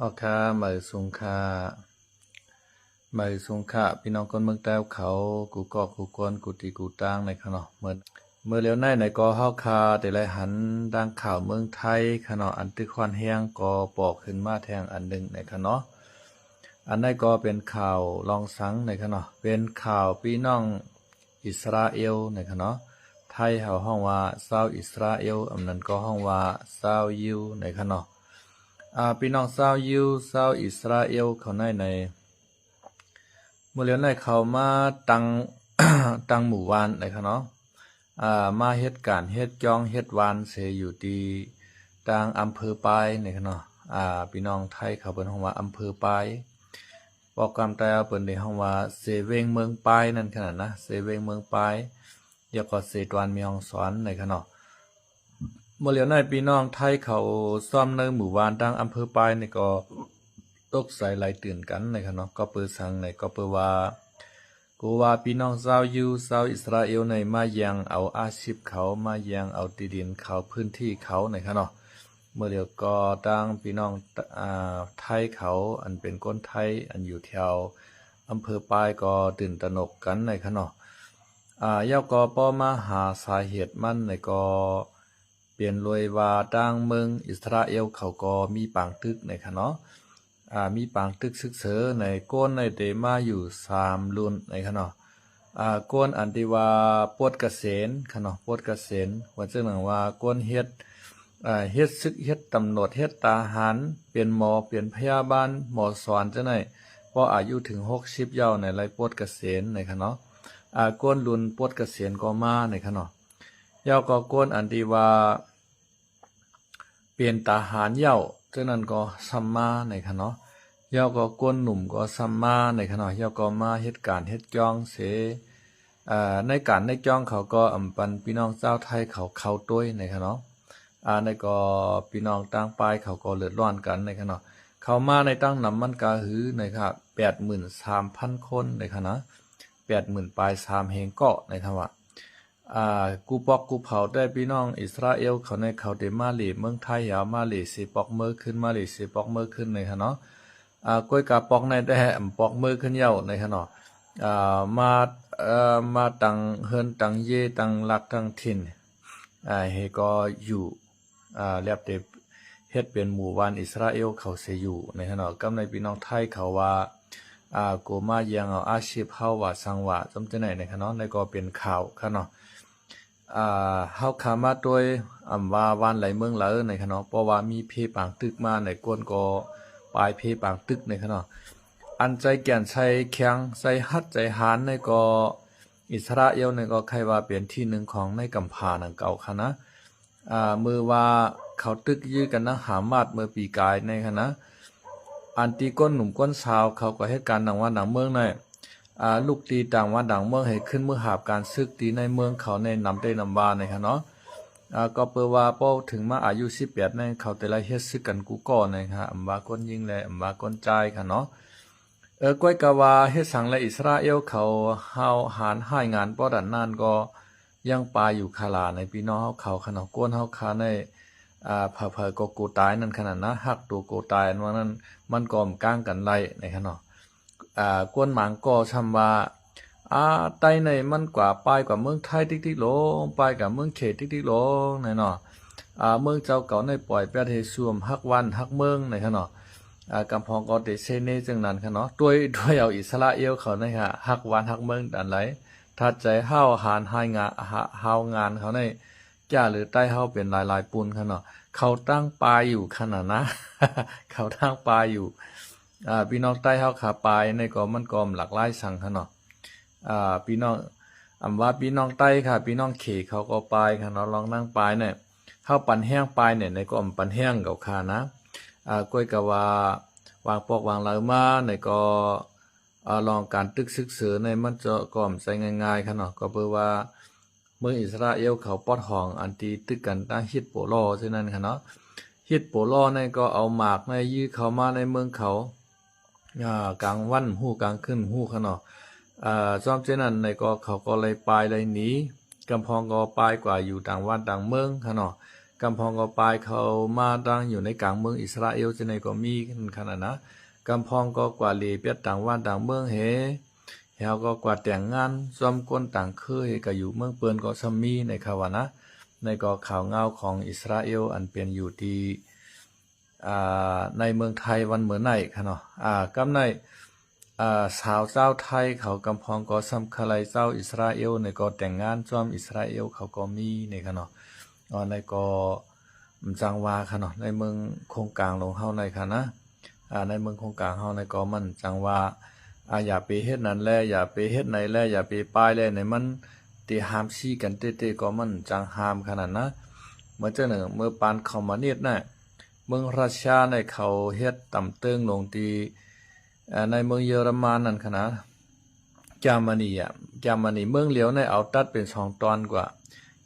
อค่าเหมยสุงค่าเหมยสุงค่าพี่น้องคนเมืองแต้วเขากูกอกกูกวนกูตีกูตั้งในขณะเมื่อเลี้ยวในก็เฮาคาแต่ไรหันดังข่าวเมืองไทยขณะอันตึกควันแห้งก็ปอกขึ้นมาแทงอันหนึ่งในขณะอันนั้นก็เป็นข่าวลองสังในขณะเป็นข่าวพี่น้องอิสราเอลในขณะไทยเฮาห้องว่าชาวอิสราเอลอันนั้นก็ห้องว่าชาวยิวในขณะพี่น้องชาวยิวชาวอิสราเอลเขาในเมื่อเลี้ยวในเขามาตั้ง ตั้งหมู่บ้านในเนาะมาเฮ็ดการเฮ็ดจองเฮ็ดวานเสอยู่ที่ต่างอำเภอปายในเนาะพี่น้องไทยเขาเปิ้นฮ้องว่าอำเภอปายปอกกำแต่เปิ้นได้ฮ้องว่าเสเวงเมืองปายนั่นขนาดนะเสเวงเมืองปายแล้วก็เสตวนมีฮองสอนในเนาะเมื่อเลี้ยวในพี่น้องไทยเขาซ่อมในหมู่บ้านต่างอำเภอปายนี่ก็ตกใส่ไหลตื่นกันในเนาะก็เปิดสังในก็เปิดว่ากูว่าพี่น้องชาวยิวชาวอิสราเอลในมายังเอาอาชีพเขามายังเอาที่ดินเขาพื้นที่เขาในครับเนาะเมื่อเดียวก็ตั้งพี่น้องไทยเขาอันเป็นคนไทยอันอยู่แถวอำเภอปายก็ตื่นตระหนกกันในครับเนาะย่าก็ป้อมาหาสาเหตุมันในก็เปลี่ยนรวยว่าตั้งเมืองอิสราเอลเขาก็มีปางตึกในครับเนาะมีปางตึกซึกเสอในก้นในเตมาอยู่3รุ่นในขณะก้นอันที่ว่าปวดเกษณขณะปวดเกษณว่าจึงหนังว่าก้นเฮ็ดเฮ็ดซึกเฮ็ดตำรวจเฮ็ดทหารเปลี่ยนหมอเปลี่ยนพยาบาลหมอสอนจังได๋พออายุถึง60เย้าในไรปวดเกษณในขณะก้นรุ่นปวดเกษณก็มาในขณะเย้าก็ก้นอันที่ว่าเปลี่ยนทหารเย้าจังนั้นก็ซัมมาในขณะเย้าก็ก้นหนุ่มก็ซัมมาในขณะเย้าก็มาเฮ็ดการเฮ็ดจ้องเสในการในจ้องเขาก็อำปันพี่น้องเจ้าไทยเขาต้วยในขณะในก็พี่น้องต่างปลายเขาก็เลือดร้อนกันในขณะเขามาในตั้งนำมันกาหือในครับ 83,000 คนในขณะ 80,000 ปลาย3เฮงเกาะในทว่ากูปอกกูเผาได้พี่น้องอิสราเอลเขาในเขาเดมาเลเมืองไทยยาวมาเลสิปอกมือขึ้นมาเลสิปอกมือขึ้นในค่ะเนาะก้อยกาปอกในได้ปอกมือขึ้นเย้าในค่ะเนาะมาตังเฮินตังเยตังลักตังถิ่นเฮก็อยู่เรียบเตเฮ็ดเป็นหมู่บ้านอิสราเอลเขาเสอยู่ในค่ะเนาะกำในพี่น้องไทยเขาว่าโกมายังเอาอาชีพเฮาว่าสังว่าจำจังไหนในค่ะเนาะในก็เป็นข่าวค่ะเนาะเฮาขามาโดยว่าวันไหลเมืองเหลอในค่ะเนาะเพราะว่ามีเพปางตึกมาในกวนก็ปลายเพปางตึกในค่ะเนาะอันใจแก่นใช้แข็งใส่ฮัดใจหานในก็อิสราเอลในก็ใครว่าเป็นที่หนึ่งของในกำพานังเก่าค่ะนะมือว่าเขาตึกยื้อกันนะหามาดเมื่อปีกายในค่ะนะอันตีก้นหนุ่มก้นสาวเขาก็เหตุการณ์ดังว่าดังเมืองในลูกตีต่างว่าดังเมืองให้ขึ้นเมื่อหาบการซึกตีในเมืองเขาในนำได้นำบาในค่ะเนาะก็เปิดว่าเป้าถึงมาอายุ18ในเขาแต่ละเฮ็ดซึกกันกูก่อนนะครับว่าก้นยิงและว่าก้นใจค่ะเนาะก้อยกะว่าเฮ็ดสังและอิสราเอลเขาเฮาหารให้งานป้อดันนานก็ยังปาอยู่คาลาในพี่น้องเขาขนาดก้นเฮาคาในเผอก็กูตายนั่นขนาดนะหักตัวกูตายว่านั้นมันก็มก้างกันไล่ในขนาดกวนหมางก็ชำว่าไต้ในมันกว่าปลายกว่าเมืองไทยติ๊กๆโลปลายกับเมืองเขตติ๊กๆโลในเนาะเมืองเจ้าเก่าในปล่อยประเทศสวมฮักวันฮักเมืองในขนาดกำพองก็เดเซเนจังนั้นค่ะเนาะด้วยเอาอิสราเอลเขาในค่ะฮักวันฮักเมืองดันไหลถ้าใจเฮาหารให้งานเฮางานเขาในจ้าหรือใต้เฮาเป็นลายปูนค่ะเนาะเขาตั้งปลายอยู่ขนาดนะ เขาตั้งปลายอยู่พี่น้องใต้เฮาขาปลายในก็มันก็หลากหลายสั่งค่ะเนาะพี่น้องว่าพี่น้องใต้ค่ะพี่น้องเขเขาก็ปลายค่ะเนาะลองนั่งปลายเนี่ยเฮาปันแห้งปลายเนี่ยในก็ปันแห้งเก่าค่ะนะก้อยก็ว่าวางปอกวางเหลามาในก็ลองการตึกศึกษาในมันจะก่อมใส่ง่ายๆค่ะเนาะก็เพื่อว่าเมืองอิสราเอลเขาปอดห้องอันที่ตึกกันตั้งฮิตโปโลฉะนั้นค่ะเนาะฮิตโปโลในก็เอาหมากในยื้อเข้ามาในเมืองเขากลางวันหู้กลางขึ้นหู้ค่ะเนาะจอมเจนั้นในก็เขาก็เลยปลายเลยหนีกำพองก็ปลายกว่าอยู่ต่างวันต่างเมืองค่ะเนาะก กำพองก็ปลายเขามาดังอยู่ในกลางเมืองอิสราเอลจะในก็มีขนาดนะกำพองก็กว่าเลเปียดต่างว่านต่างเมืองเฮเฮาก็กว่าแต่งงานซ้อมก้นต่างเคยก็อยู่เมืองเปิ้นก็ซัมมีในข่าวนะในก็ข่าวเงาของอิสราเอลอันเป็นอยู่ที่ในเมืองไทยวันเหมือนไหนค่ะเนาะกำในสาวเจ้าไทยเขากำพองก็ซ้ำคลายเจ้าอิสราเอลในก็แต่งงานซ้อมอิสราเอลเขาก็มีในค่ะเนาะในก็จังหวาค่ะเนาะในเมืองโครงกลางลงเฮาในค่ะนะในเมืองโครงกลางเฮาในก็มันจังหวาอย่าไปเฮ็ดนั่นแลอย่าไปเฮ็ดไหนแลอย่าไปป้ายแลในมันที่ห้ามชี้กันเต้ๆก็มันจังห้ามขนาดนะเมื่อเจ้าหนึ่งเมื่อปานเข้ามาเนียดน่ะเมืองรัสเซียในเขาเฮ็ดต่ำเติงลงที่ในเมืองเยอรมันนั่นขนาดเยอรมนีเมืองเหลียวในเอาตัดเป็น2ตอนกว่า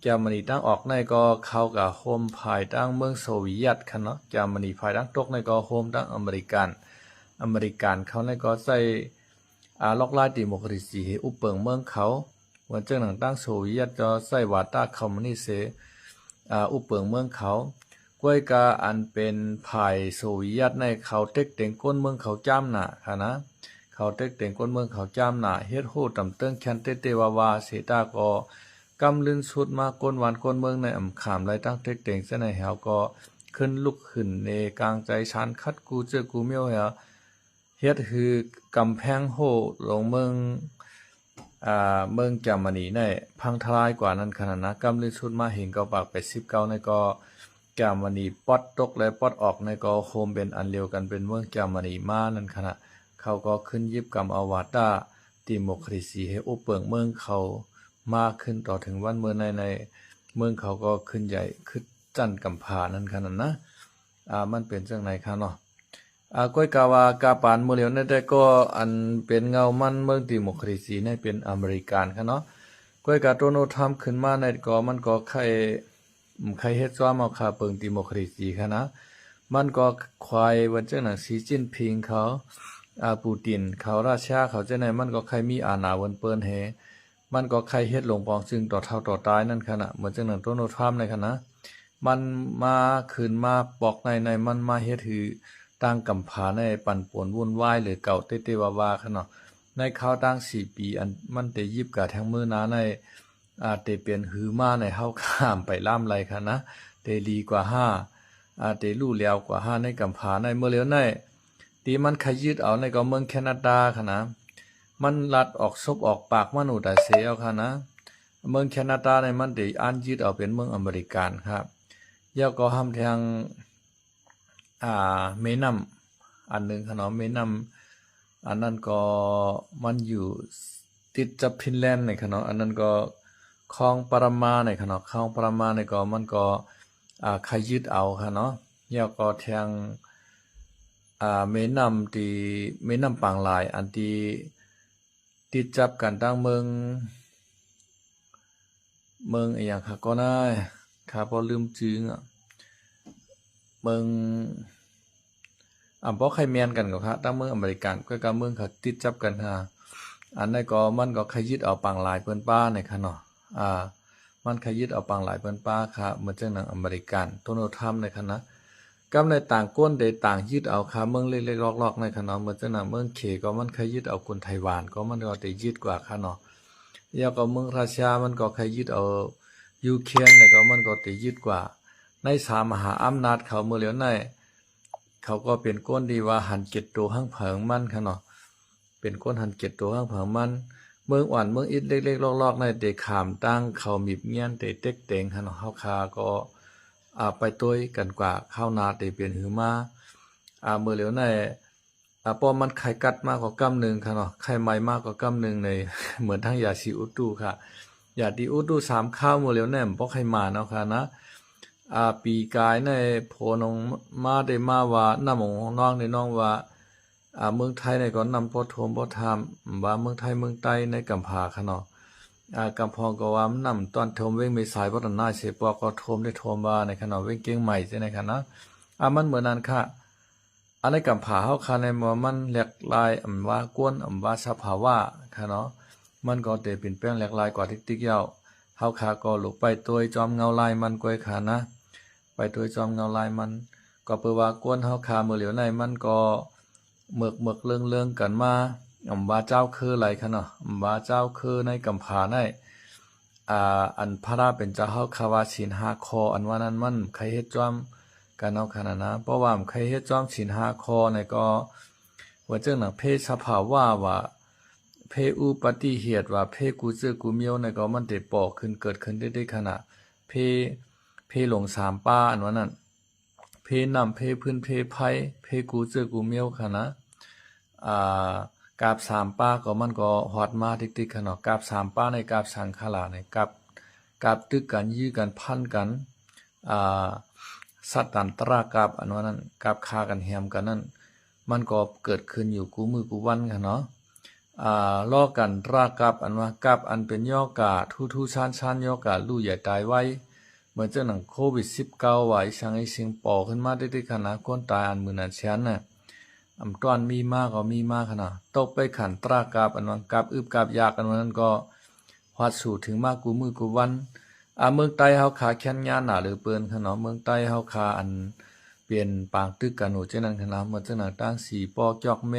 เยอรมนีตั้งออกในก็เข้ากับโฮมภายตั้งเมืองโซเวียตค่ะเนาะเยอรมนีภายตั้งตกในก็โฮมตั้งอเมริกันเขาในก็ใส่ล็อกไล่ดิโมคราซีอุปเปิงเมืองเขาวันเจ้าหนังตั้งโซเวียตจะใส่วาตาคอมมิวนิสต์อุปเปิงเมืองเขากล้วยกาอันเป็นภายโซเวียตในเขาเต็กเต็งก้นเมืองเขาจ้ำหนาค่ะนะเขาเต็กเต็งก้นเมืองเขาจ้ำหนาเฮ็ดโหต่ำเติ้งแคนเตวาวาเสตาก็กำลื่นสุดมาก้นวันก้นเมืองในอ่ำขามไรตั้งเต็กเต็งเส้นในแหวก็ขึ้นลุกขึ้นในกลางใจชันคัดกูเจอกูเมียวเหรอเฮ็ดคือกำแพงโหลงเมืองเมืองเยอรมนีในพังทลายกว่านั้นขนาดนะกำลื่นสุดมาเห็นก็ปาก89ในก็เยอรมนีปอดตกและปอดออกในก็โฮมเป็นอันเดียวกันเป็นเมืองเยอรมนีมานั่นขณะเขาก็ขึ้นยิบกำเอาวาตาดิโมคราซีให้อุปเปิงเมืองเขามากขึ้นต่อถึงวันเมืองในเมืองเขาก็ขึ้นใหญ่ขึ้นจันกำผานั่นขนาดนะมันเป็นจังไหนคะเนาะก้อยกาวากาปานเมืองเหลียวในแต่ก็อันเป็นเงามันเมืองดิโมคราซีในเป็นอเมริกันค่ะเนาะก้อยกาโตโนทำขึ้นมาในก็มันก็ใครเฮ็ดจ้ามาคาเปิงดิโมคราซีค่ะนะมันก็ควายวันเจ้าหนังสีจิ้นพิงเขาปูตินเขาราชาเขาเจ้าไหนมันก็ใครมีอาณาวันเปิ้นเฮมันก็ใครเฮ็ดลงปองซึ่งต่อเท่าต่อตายนั่นค่ะนะเหมือนจังหนังโตโนทำในค่ะนะมันมาขึ้นมาปอกในมันมาเฮ็ดถือตั้งกำผาในปั่นป่วนวุ่นวายหรือเก่าเต้ๆวาๆค่ะเนาะในเขาตั้ง4ปีอันมันได้ยิบกะทั้งมือนาในเตเปลี่ยนหือมาในเฮาข้ามไปล่ามไรค่ะนะเตลีกว่า5เตลู่แล้วกว่า5ในกำผาในเมื่อเหลียวในตีมันขยืดเอาในก็เมืองแคนาดาค่ะนะมันลัดออกซบออกปากมนุษย์ได้เสียเอาค่ะนะเมืองแคนาดาในมันได้อ่านยืดเอาเป็นเมืองอเมริกันครับยาก็ห้ามทางเมนัมอันหนึ่งค่ะเนาะเมนัมอันนั้นก็มันอยู่ติดกับฟินแลนด์ในค่ะเนาะอันนั้นก็คลองปรามาในค่ะเนาะคลองปรามาในก็มันก็ขยืดเอาค่ะเนาะยาก็ทางเมนัมที่เมนัมปางลายอันที่ติดจับกันตั้งเมืองอีหยังค่ะก็ได้ค่ะพอลืมจื้อเมืองบ่ใครแม่นกันก็ค่ะตั้งเมืองอเมริกันก็กับเมืองเขาติดจับกันค่ะอันนั้นก็มันก็ขยึดเอาปางลายเปิ้นป้าในค่ะเนาะมันขยึดเอาปางลายเปิ้นป้าค่ะเหมือนจังหนังอเมริกันโตโนทำในค่ะนะกำในต่างก้นได้ต่างยึดเอาค่ะเมืองเล็กๆลอกๆในค่ะเนาะเหมือนจังหนังเมืองเขก็มันขยึดเอาคนไต้หวันก็มันก็ได้ยึดกว่าค่ะเนาะแล้วก็เมืองรัสเซียมันก็ขยึดเอายูเครนในก็มันก็ได้ยึดกว่าใน3มหาอำนาจเขาเมื่อเหลียวในเขาก็เป็นก้นดีว่าหันเก็ดตัวหั่งเผิงมันค่ะเนาะเป็นก้นหันเก็ดตัวหั่งเผิงมันเมืองอ่อนเมืองอิดเล็กๆลอกๆในเตขามตั้งเขามีเงี้ยนเตเต็กเต็งค่ะเนาะเฮาคาก็ไปต้วยกันกว่าข้าวนาเตเปลี่ยนหือมาเมื่อเหลียวในพอมันไข่กัดมากกว่ากำนึงค่ะเนาะไข่ใหม่มากกว่ากำนึงในเหมือนทั้งยาซีอุตุค่ะยาดีอุตุ3ข้าวเมื่อเหลียวแน่บ่ใครมาเนาะค่ะนะปีกายในโพนงมาได้มาว่านำของน้องในน้องว่าเมืองไทยในก็นำพอโทมพอทำว่าเมืองไทยเมืองใต้ในกำผาค่ะเนาะกำพองก็ว่านำตอนโทมเว้งไม่สายบ่ตันหน้าเสปอก็โทมได้โทมว่าในค่ะเนาะเว้งเก่งใหม่ใช่ไหมค่ะนะมันเหมือนนั้นค่ะในกำผาเฮาค่ะในมันแหลกลายว่ากวนว่าสภาวะค่ะเนาะมันก็ได้เปลี่ยนแปลงแหลกลายกว่าติ๊กๆยาวเฮาค่ะก็ลุกไปตัวยจอมเงาลายมันก้อยค่ะนะ ไปโดยจอมเงาลายมันก็เปิดว่ากวนเฮาคาเมื่อเหลียวในมันก็เมือกเรื่องกันมาว่าเจ้าคืออะไรคะเนาะว่าเจ้าคือในกำผาในอันพระราเป็นเจ้าเฮาคาวาศีล5ข้ออันว่านั้นมันใครเฮ็ดจอมกันเอาขนาดนะเพราะว่าใครเฮ็ดจอมศีล5ข้อในก็ว่าจังหนังเพศสภาวะว่าเพอุปฏิเหตุว่าเพกูเจอกูเมียวในก็มันได้ปอกขึ้นเกิดขึ้นได้ขณะเพหลง3ป้าอันว่านั้นเพนำเพพื้นเพไผเพกูเจอกูเมียวขณะกาบ3ป้าก็มันก็ฮอดมาติ๊กๆขนาดกาบ3ป้าในกาบสังขลาในกาบตึกกันยื้อกันพันกันสัตตันตรากาบอันว่านั้นกาบคากันแฮมกันนั้นมันก็เกิดขึ้นอยู่กูมือกูวันค่ะเนาะล้อกันรากาบอันว่ากับอันเป็นย่อกาทูๆชันย่อกาลู่ใหญ่ตายไว้เหมือนเจ้าหนังโควิด19ไว้ช่างไอ้สิงปอขึ้นมาได้ขนาดคนตายอันมือนั้นฉันน่ะต้อนมีมากก็มีมากขนาดตกไปขันตรากาบอันว่ากาบอึบกาบยากอันนั้นก็วัดสู่ถึงมากกูมือกูวันเมืองใต้เฮาขาแค้นญาณหนาหรือเปิ้นขนาดเมืองใต้เฮาขาอันเปลี่ยนปางตึกกันโหเจ้านั้นขนาดเหมือนเจ้าหนังตั้งสีปอกจอกเม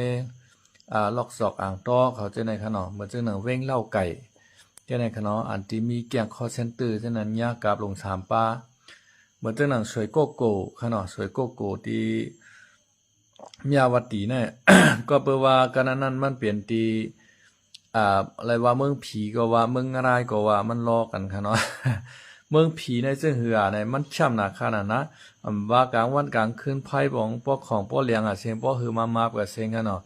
ลอกศอกอ่างต้อเขาเจ้าในขนาดเหมือนเจ้าหนังเว้งเล่าไก่เจ้าในขนาดอันที่มีแก่งคอเซนเตอร์เจ้านั้นยากาบลง3ป้าเหมือนเจ้าหนังสวยโกโก้ขนาดสวยโกโก้ที่มียาวัตตีเนี่ย ก็เปว่ากันนั้นมันเปลี่ยนตีอะไรว่าเมืองผีก็ว่าเมืองอะไรก็ว่ามันล้อกันค่ะเนาะ เมืองผีในซึ่งเหือในมันช่ำหนักขนาดนะว่ากลางวันกลางคืนไพ่ของพวกของพวกเลี้ยงเสียงพวกหือมากับเสียงกันเนาะ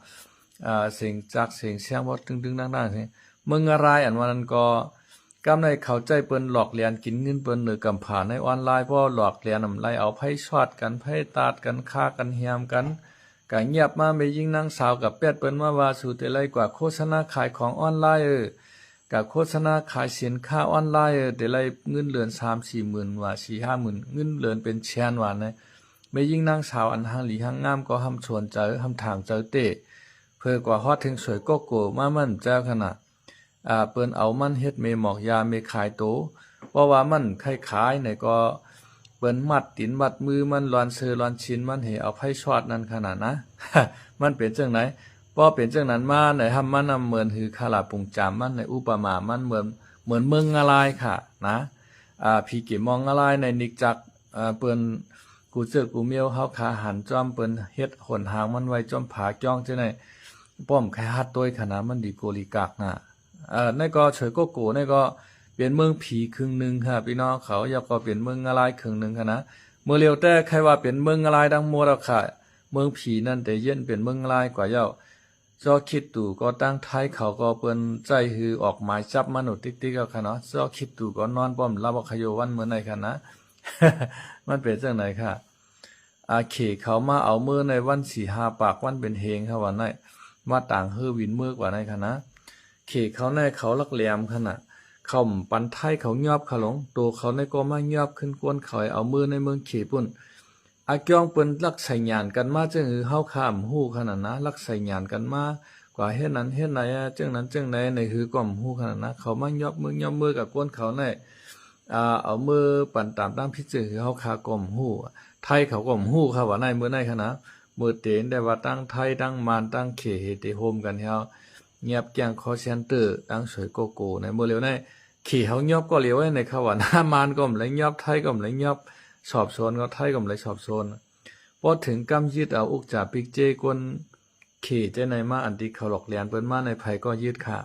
เสียงจากเสียงเสียงพวกตึงดังๆเสียงเมืองอะไรอันว่านั้นก็กำในเข้าใจเปิ้นหลอกเลียนกินเงินเปิ้นหรือกำผ่านในออนไลน์เพราะหลอกเลียนไล่เอาไพ่ช็อตกันไพ่ตาดกันฆ่ากันเฮียมกันก็เงียบมาไม่ยิ่งนางสาวกับเป็ดเปิ้นว่าสู่แต่ไรกว่าโฆษณาขายของออนไลน์กับโฆษณาขายสินค้าออนไลน์แต่ไรเงินเหลือน 3-4 หมื่นว่า 4-5 หมื่นเงินเหลือนเป็นแสนว่านะไม่ยิ่งนางสาวอันหางหลีหางงามก็หำชวนเจอหำทางเจอเตะเพื่อกว่าฮอดถึงสวยโกโก้มามันเจ้าขนาดเปิ้นเอามันเฮ็ดเมหมอกยาเมขายโตเพราะว่ามันขายในก็เปิ้นมัดตินมัดมือมันลอนเซอลอนชินมันให้เอาไผช็อตนั่นขนาดนะ มันเป็นจังไหนพอเป็นจังนั้นมาในทำมันเหมือนหือคาลาปุงจามมันในอุปมามันเหมือนเมืองอะไรค่ะนะพี่เก็บมองอะไรในนิกจักเปิ้นกูเจอกูเมียวเฮาขาหันจอมเปิ้นเฮ็ดหนทางมันไว้จอมผาจ้องจังได๋ป้อมไข่ฮัดต้วยขนาดมันดีโกลิกากน่ะนั่นก็เฉยโกโก้นั่นก็เป็นเมืองผีครึ่งนึงค่ะพี่น้องเขาอยากก็เป็นเมืองอะไรครึ่งนึงค่ะนะเมื่อเร็วแต่ใครว่าเป็นเมืองอะไรดังหมดแล้วค่ะเมืองผีนั่นแต่เย็นเป็นเมืองอะไรกว่าเย้าจอคิดตู่ก็ตั้งไทยเขาก็เปิ้นใจฮือออกหมายจับมนุษย์ติ๊กๆเอาค่ะเนาะจอคิดตู่ก็นอนป้อมรับขยวันเหมือนไหนค่ะนะ มันเป็นจังไหนค่ะเขเขามาเอามือในวัน4-5ปากวันเป็นเฮงค่ะว่าไหนมาต่างฮือวินมือกว่าไหนค่ะนะเขเขาในเขาลักแหลมขนาดเขาปันไทยเขายอบเขาหลงตัวเขาในก็มายอบขึ้นกวนเขาเอามือในเมืองเขปุ่นเกียงเปิ้นรักใส่หยานกันมาจังหือเฮาข้ามฮู้ขนาดนะรักใส่หยานกันมากว่าเฮ็ดนั้นเฮ็ดไหนจังนั้นจังไหนในหือก็ฮู้ขนาดนะเขามายอบมือกับกวนเขาในเอามือปั่นตามตั้งพิจคือเฮาคาก็ฮู้ไทยเขาก็ฮู้ค่ะว่าในมื้อในขนาดมื้อเตนได้ว่าตั้งไทยตั้งมานตั้งเขเฮติโฮมกันเฮาเงียบแจ้งคอเซ็นเตอร์ตั้งสวยโกโก้ในมื้อเร็วในขี่เฮายอบก็เลียวไว้ในเขาว่าหน้ามานก็เลยยอบไทยก็เลยยอบสอบโซนก็ไทยก็เลยสอบโซนพอถึงกำยึดเอาอุกจ่าปิกเจกวนเขเจในมาอันที่เขาหลอกเลียนเปิ้นมาในไผก็ยึดค่ะ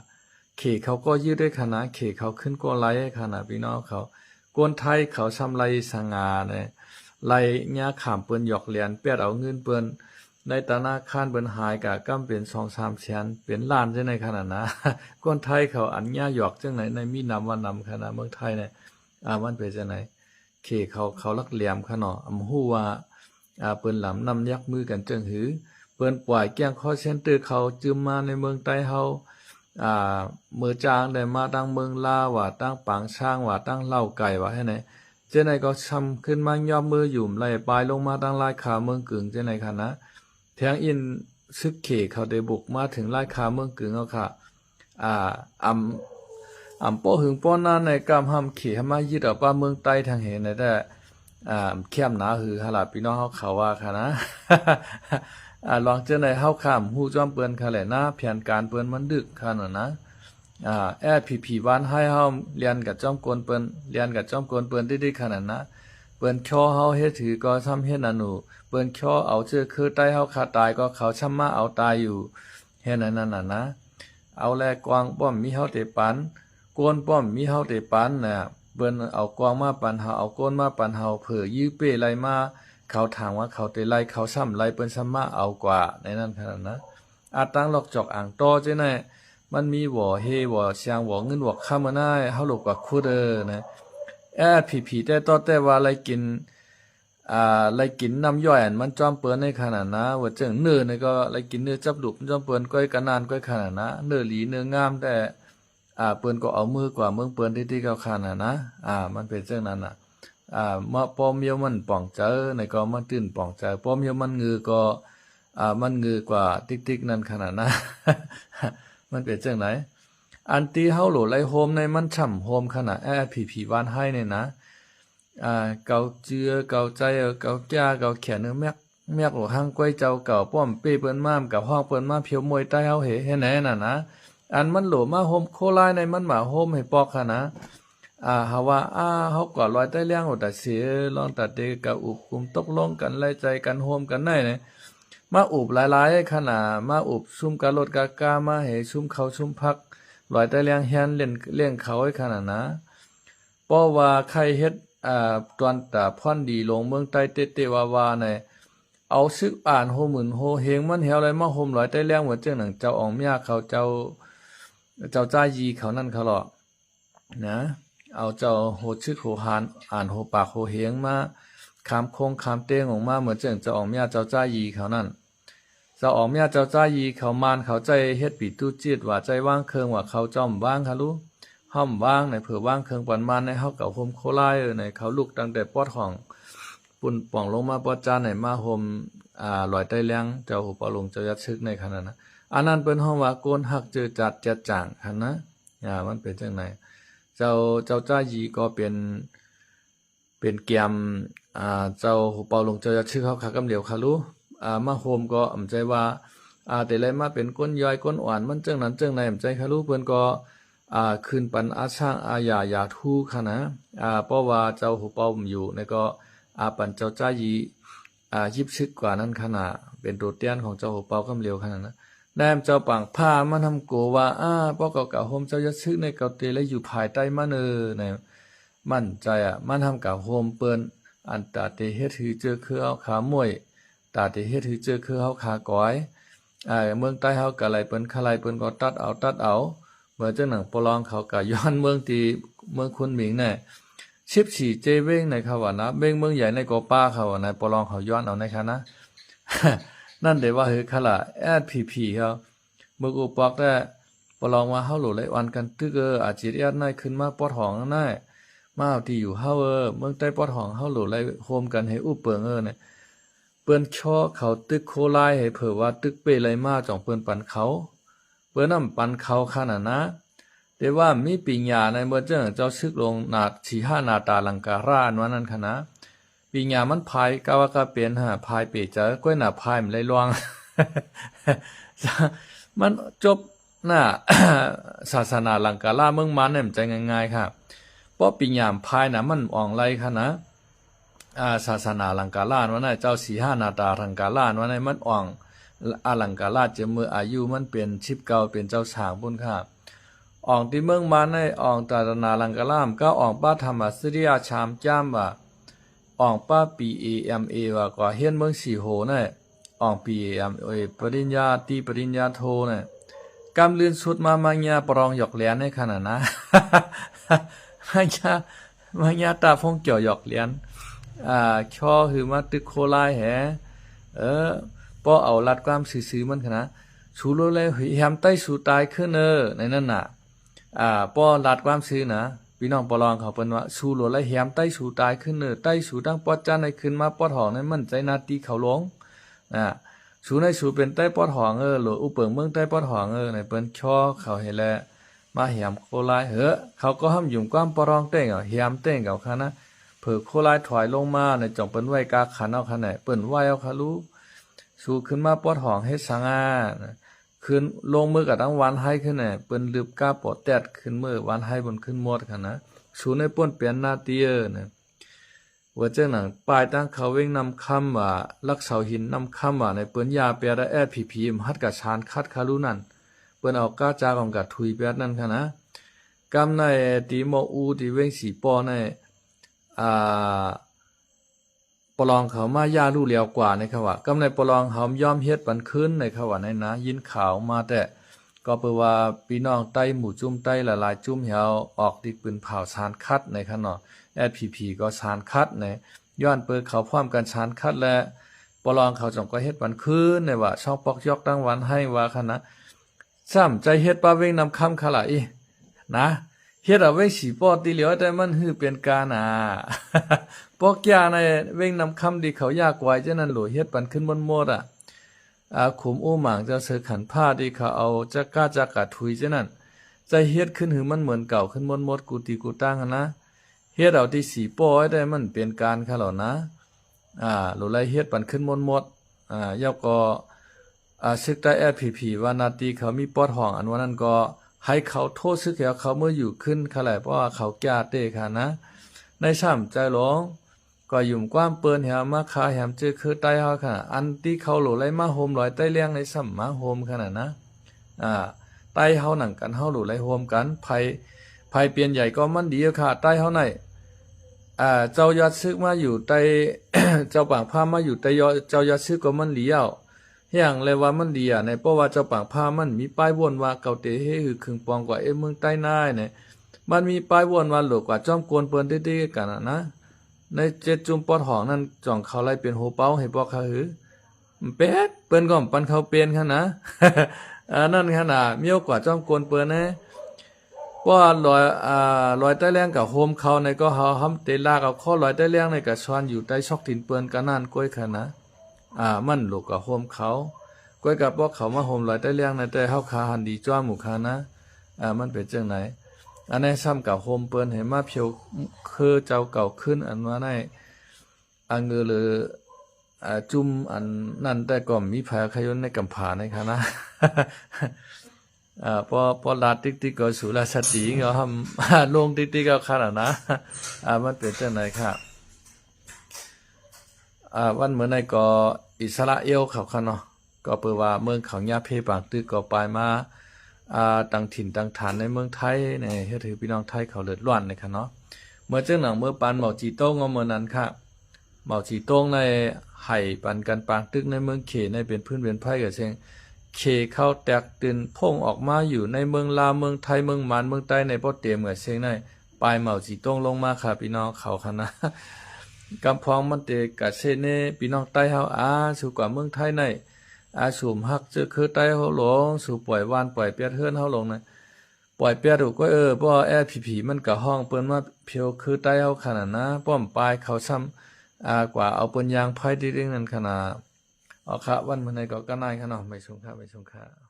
เขเขาก็ยึดด้วยขนาดเขเขาขึ้นก็ไล่ขนาดพี่น้องเขากวนไทยเขาซ้ำไล่สง่าเนี่ยไล่ญาขามเปิ้นหยอกเลียนเปียดเอาเงินเปิ้นในธนาคารเปิ้นหายกะกำเป็น 2-3 แสนเป็นล้านจังในขนาดนะกวนไทยเขาอันญาหยอกจังไหนในมีนำว่านำขนาดเมืองไทยเนี่ยมันเป็นจังไหนเขเขาลักเหลี่ยมขนาดฮู้ว่าเปิ้นหลำนำยักมือกันจังหือเปิ้นปล่อยแก้งคอเซ็นเตอร์เขาจึมมาในเมืองใต้เฮามือจางได้มาตั้งเมืองลาว่าตั้งปางช้างว่าตั้งเล่าไก่ว่าให้ไหนเจ้าไหนก็ช้ำขึ้นมายอมมือหยุ่มไล่ปลายลงมาตั้งลายขาเมืองกึ่งเจ้าไหนค่ะนะแทงอินซึกเขเขาได้บุกมาถึงลายขาเมืองกึ่งเอาค่ะป้อหึงป้อหน้าในกามห้ำเขมายึดเอาป้าเมืองใต้ทางเหในได้ เข้มหนาหือหลาพี่น้องเฮาเขาว่าค่ะนะ ลองเจอในเฮาข้ามฮู้จ้อมเปิ้นค่ะแหละนะแผนการเปิ้นมันดึกค่ะน่ะนะแอดผีๆวันให้เฮาเรียนกับจ้อมกวนเปิ้นเรียนกับจ้อมกวนเปิ้นได้ๆขนาดนะเปิ้นข้อเฮาเฮ็ดถือก็ซ้ำเฮ็ดน่ะหนูเปิ้นข้อเอาเจอคือใต้เฮาขาตายก็เขาช้ำมาเอาตายอยู่เฮ็ดนั่นน่ะนะเอาแลกวางป้อมมีเฮาเตปันกวนป้อมมีเฮาเตปันน่ะเปิ้นเอากวางมาปันเฮาเอาก้นมาปันเฮาเผื่อยื้อเป้ไล่มาเขาถามว่าเขาเตไล่เขาซ้ำไล่เปิ้นซ้ำมาเอากว่าในนั้นขนาดนะอาตั้งหลอกจอกอ่างตอจังได๋มันมีบ่เฮบ่เสียงบ่เงินบ่ค้ามาได้เฮาหลกกว่าคูเด้อนะผีแต่ตอแต่ว่าอะไรกินอะไรกินน้ำย่อยอันมันจอมเปิ้นในขนาดนะว่าจังเนื้อนี่ก็อะไรกินเนื้อจับดุบจอมเปิ้นก้อยกันนานก้อยขนาดนะเนื้อหลีเนื้องามแต่เปิ้นก็เอามือกว่าเมืองเปิ้นที่ๆเขาขนาดนะมันเป็นจังนั้นน่ะมาปอมเยมันป่องเจอในก็มันตื่นป่องเจอปอมเยมันงือก็มันงือกว่าติ๊กๆนั่นขนาดนะ มันเป็นจังไหนอันตีเฮาโหลไลโฮมในมันฉ่ำโฮมขนาดผีๆบ้านให้เนี่ยนะเกาเจือเกาใจเกาจ้าเกาแขนแมกโหห้างก้อยเจ้าเก่าป้อมเป้เปิ้นม้ามกับห้องเปิ้นมาเพียวมวยใต้เฮาเห็นไหนน่ะนะอันมันโหลมาโฮมโคลายในมันหมาโฮมให้ปอกค่ะนะเฮาว่าเฮาก็ลอยใต้เลี้ยงโหแต่เสียลองตัดเดกะอุบกุมตกลงกันไล่ใจกันโฮมกันได้เนี่ยมาอุบหลายๆขนาดมาอุบซุ่มกะรถกะกามาให้ซุ่มเขาซุ่มพักลอยใต้เลี้ยงเฮียนเลี้ยงเขาไว้ขนาดนะเพราะว่าใครเฮ็ดตอนตาพ่อนดีลงเมืองใต้เตๆวาๆเนี่ยเอาซึกอ่านโหหมื่นโหเฮงมันเหี่ยวอะไรมาโฮมลอยใต้เลี้ยงเหมือนจังหนังเจ้าอองเมียเขาเจ้าจ้ายีเขานั่นเขาหรอกนะเอาเจ้าโหชึกโหหานอ่านโหปากโหเฮงมาคำโคงคำเต้งออกมาเหมือนจังเจ้าอองเมียเจ้าจ้ายีเขานั่นเจ้าออกเมียเจ้าจ้ายีเขามานเขาใจเฮ็ดปีตู้จิตว่าใจว่างเคิงว่าเขาจอมว่างค่ะลูกห้อมว่างในเผื่อว่างเคิงปันมานในเฮาเก่าโฮมโคลายในเขาลูกตั้งแต่ปอดของปุ่นป่องลงมาปอดจานในมาโฮมลอยใต้เลี้ยงเจ้าหูปอลงเจ้ายัดชึกในขนาดนั้นอันนั้นเป็นห้องว่าโกนหักเจอจัดจ่างคั่นนะมันเป็นจังได๋เจ้าจ้ายีก็เป็นเกียมเจ้าหูปอลงเจ้ายัดชึกเขาขากำเหลียวค่ะลูมาโฮมก็อำใจว่าแต่ไรมาเป็นก้นย่อยก้นอ่อนมันจังนั้นจังไหนอำใจค่ะลูกเพิ่นก็ขึ้นปันอาช่างยาทูค่ะนะเพราะว่าเจ้าหูเป่าอยู่ในก็ปันเจ้าจ้ายียิบชึกกว่านั้นขนาดเป็นตัวเตี้ยนของเจ้าหูเป่ากำเร็วขนาดนะแนมเจ้าปังผ้ามันทำโกว่าป้อเก่าโฮมเจ้ายัดชึกในเก่าเตและอยู่ภายใต้มันในมั่นใจมันทำกับโฮมเปิ้นอันตาเตเฮ็ดถือเจอคือเอาขามวยตาเตเฮ็ดถือเจอคือเฮาขาก้อยเมืองใต้เฮากะไหลเปิ้นคาไหลเปิ้นก็ตัดเอาเมื่อเจ้าหนังปลองเขากะย้อนเมืองตีเมืองคุณหมิงเนี่ย14เจเว้งในเขาว่านะเบ้งเมืองใหญ่ในกอป้าเขาว่าในปลองเขาย้อนเอาในคะนะ นั่นเดี๋ยวว่าเฮ้ยคะล่ะผีเขาเมื่อกูปอกได้ปลองว่าเฮาโหลไหลวันกันตึกอาจิตแอดในขึ้นมาปอดห้องนั่นมาเอาที่อยู่เฮาเมืองใต้ปอดห้องเฮาโหลไหลโฮมกันให้อุเปิงเนี่ยเปิ้นช่อเขาตึกโคลายให้เผื่อว่าตึกเป้ไหลมาจ่องเปิ้นปันเขาเปิ้นนำปันเขาขนาดนะแต่ว่ามีปิญญาในเมื่อเจ้าชึกลงนาฉี5นาตาลังการาอันว่านั้นค่ะนะปิญญามันพายกะว่ากะเป็นพายเปเจอก้อยหน้าพายมันเลยลวง มันจบหน้า ศาสนาลังการาเมืองมันเนี่ยมันใจง่ายๆค่ะเพราะปิญญาพายน่ะมันอ่องไลค่ะนะศาสนาลังกาลานว่าน่ะเจ้า4-5นาตาลังกาลานว่าน่ะมันอ่องอลังกาลาจะมืออายุมันเป็น19เป็นเจ้าช้างพุ่นค่ะอ่องที่เมืองมาในอ่องตานาลังกาลามก็อ่องป้าธรรมสิริยาชามจ้ามว่าอ่องป้า PAMA ว่าก็เฮียนเมืองสีโหน่ะอ่อง PAMA ปริญญาตรีปริญญาโทน่ะกำลื่นสุดมามังยาปรองหยอกเลียนในขนาดนะ มังยาตาฟงเกี่ยวหยอกเลียนช่อคือมาตึกโคลายแหป้อเอาลัดความซื่อๆมันขนาดสูโลเลยแฮมใต้สูตายขึ้นในนั้นน่ะป้อลัดความซื่อนะพี่น้องปลองเขาเปิ้นว่าสูโลเลยแฮมใต้สูตายขึ้นใต้สูตั้งปอดจันในขึ้นมาปอดหองนั้นมันใจนาตีเขาหลงสูในสูเป็นใต้ปอดหองโหลอุเปิงเมืองใต้ปอดหองในเปิ้นช่อเขาเห็นแลมาแฮมโคลายเขาก็ห้ามยุ่งความปลองเต้งแฮมเต้งเขาค่ะนะเผ ผือโคลายถอยลงมาในจ่องเปิ้นไว้กาขันเอาขนาดเปิ้นไว้เอาคารู้สู้ขึ้นมาปอดห้องเฮ็ดสังอาขึ้นลงมือกับทั้งวันให้ขึ้นน่ะเปิ้นลืบกาปอดแตดขึ้นมือวันให้บนขึ้นหมดค่ะนะสู้ในป่นเปลี่ยนหน้าเตี้ยนะว่าเจ้าหนังปลายตั้งเขาเว้งนำคำว่าลักเสาหินนำคำว่าในเปิ้นยาเปียได้แอดผีมฮัดกับชานคัดคารู้นั่นเปิ้นเอาก้าจากองกับทุยเปียนั่นค่ะนะกำในตีโมอูตีเว้งสีปอในปลองเขามายาลู่เลียวกว่าในเขาว่ากำในปลองเขายอมเฮ็ดปันคืนในเขาว่าในนะยินข่าวมาแต่ก็เปว่าพี่น้องใต้หมู่จุ่มใต้หลายๆจุ่มเหี่ยวออกดิกปืนเผาชานคัดในค่ะเนาะSPP ก็ชานคัดในย้อนเปิดเขาพร้อมกันชานคัดและปลองเขาจงก็เฮ็ดปันคืนในว่าช่องปอกยอกตั้งวันให้ว่าค่ะนะซ้ำใจเฮ็ดป้าเว้งนำคำค่ะล่ะอีนะเฮ็ดเอาไว้สีปอติเหลียวแต่มันฮือเป็นกาปอกยาในเว้งนำคำดีเขายากไว้ฉะนั้นหลเฮ็ดปันขึ้นบนหมดขุมอู้หมางจะเสือขันผ้าดีเขาเอาจักก้าจักกะทุยฉะนั้นใจเฮ็ดขึ้นหือมันเหมือนเก่าขึ้นบนหมดกูตีกูตั้งนะเฮ็ดเอาที่สีปอได้มันเป็นการค่ะเหล่านะหลไรเฮ็ดปันขึ้นบนหมดยาวก็ซึกใต้SPP ว่านาตีเขามีปอดห้องอันว่านั้นก็ให้เขาโทษซึกเขาเมื่ออยู่ขึ้นค่ะแหละเพราะว่าเขาแก่เต้ค่ะนะในช่ำใจหลงก็ยุ่มกว้ามเปิ้นแหมาคาแหมเจอคือใต้เฮาค่ะอันที่เขาโหลไหลมาโฮมลอยใต้เลี้ยงในซ้ำมาโฮมขนาดนะใต้เฮาหนังกันเฮาโหลไหลโฮมกันภัยเปลี่ยนใหญ่ก็มันดีค่ะใต้เฮาไหนเจ้ายอดซึกมาอยู่ใต้ เจ้าปางผ้ามาอยู่ใต้เจ้ายอดซึกก็มันเหลียวอย่างเลยว่ามันดีในเพราะว่าเจ้าปางผ้ามันมีป้ายวนว่าเก่าเตเฮคือครึ่งปองกว่าเมืองใต้นายเนี่ยมันมีป้ายวนว่าหลวกว่าจอมกวนเปิ้นตื้อๆกันนะในเจ็ดจุ่มปอดห้องนั้นจ่องเขาไล่เป็นโหเป้าให้บอกเขาหือเป็ดเปิ้นก็ปันเขาเป็นค่ะนะนั่นขนาดมีโอกว่าจอมกวนเปิ้นนะว่าลอยใต้แรงกับโฮมเขาในก็เฮาหำเตลากเอาข้อลอยใต้แรงในกับชวนอยู่ใต้ชอกตินเปิ้นกันนั่นก้อยค่ะนะมันลูกกับโฮมเขาก้อยกับพวกเขามาโฮมลอยใต้แรงในแต่เฮาคาหันดีจ้าหมู่คานะมันเป็นจังไหนอันนี้ซ้ำกับโฮมเปิ้นให้มาเพียวคือเจ้าเก่าขึ้นอันว่าได้เงือหรือจุ่มอันนั่นแต่ก็มีแผลขยนในกำผาในค่ะนะพอลาติ๊กก็สุราสติก็ทำลงติ๊กก็ขนาดนะมันเป็นจังไหนครับวันเหมือนในก็อิสราเอลเขาค่ะเนาะก็เปิดว่าเมืองเขาญาเพบางตึกก็ไปมาต่างถิ่นต่างฐานในเมืองไทยในเฮ็ดให้พี่น้องไทยเขาเดือดร้อนนะคะเนาะเมื่อเจ้าหนังเมื่อปานเหมาจีโต้งเมื่อนั้นค่ะเหมาจีโต้งในไห่ปันกันปางตึกในเมืองเขในเป็นพื้นเป็นไผ่กับเชงเคเข้าแตกตื่นพงออกมาอยู่ในเมืองลาวเมืองไทยเมืองมานเมืองใต้ในป้อเตรียมกับเชงในปลายเหมาจีโต้งลงมาค่ะพี่น้องเขาค่ะนะกำพองมันเตกับเชเนพี่น้องใต้เฮาสูกว่าเมืองไทยในสูมฮักเจอคือใต้เฮาหลงสู่ปล่อยวานปล่อยเปียดเฮือนเฮาหลงนะปล่อยเปียดก็เพราะSPPมันก็ห้องเปิ้นว่าเพียวคือใต้เฮาขนาดนะป้อมปลายเขาซ้ำกว่าเอาเปิ้นยางไผดิ้งนั่นขนาดค่ะวันมื้อนี้ก็นายค่ะเนาะไม่สงค่ะ